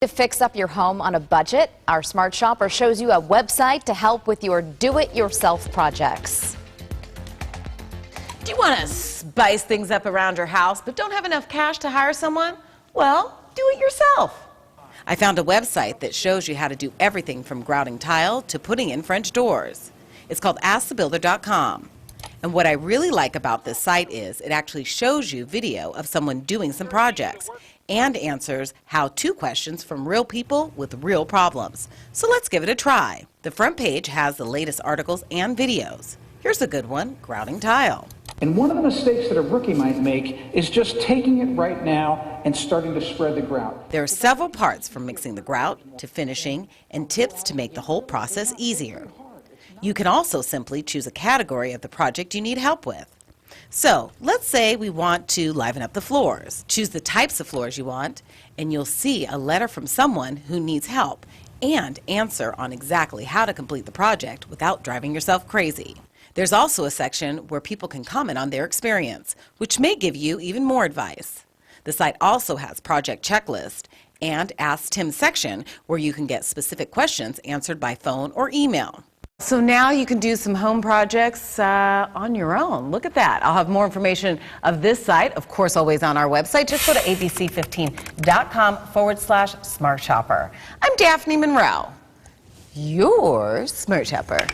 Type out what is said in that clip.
To fix up your home on a budget, our Smart Shopper shows you a website to help with your do-it-yourself projects. Do you want to spice things up around your house but don't have enough cash to hire someone? Well, do it yourself. I found a website that shows you how to do everything from grouting tile to putting in French doors. It's called AskTheBuilder.com. And what I really like about this site is it actually shows you video of someone doing some projects and answers how-to questions from real people with real problems. So let's give it a try. The front page has the latest articles and videos. Here's a good one, grouting tile. And one of the mistakes that a rookie might make is just taking it right now and starting to spread the grout. There are several parts from mixing the grout to finishing and tips to make the whole process easier. You can also simply choose a category of the project you need help with. So let's say we want to liven up the floors. Choose the types of floors you want, and you'll see a letter from someone who needs help and answer on exactly how to complete the project without driving yourself crazy. There's also a section where people can comment on their experience, which may give you even more advice. The site also has project checklist and Ask Tim section where you can get specific questions answered by phone or email. So now you can do some home projects on your own. Look at that. I'll have more information of this site, of course, always on our website. Just go to abc15.com/Smart Shopper. I'm Daphne Monroe, your Smart Shopper.